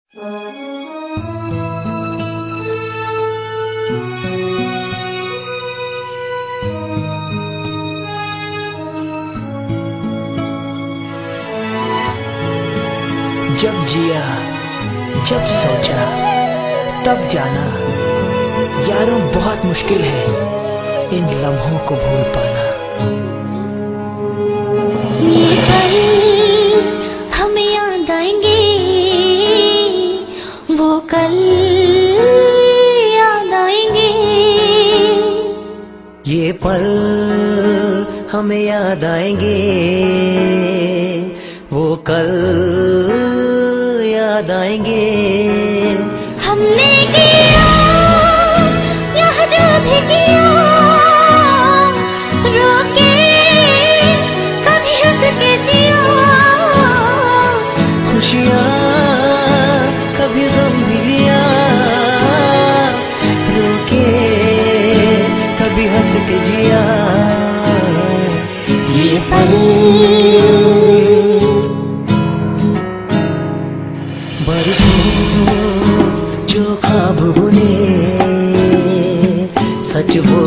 जब जिया, जब सोचा, तब जाना, यारों बहुत मुश्किल है इन लम्हों को भूल पाना। ये पल हमें याद आएंगे, वो कल याद आएंगे। ये पल हमें याद आएंगे, वो कल याद आएंगे। हमने किया यह जो भी किया, रोके कभी हंस के जिया। खुशियाँ कभी गम भी लिया, रोके कभी हंस के जिया। ये पल बरसों जो ख्वाब बुने, सच वो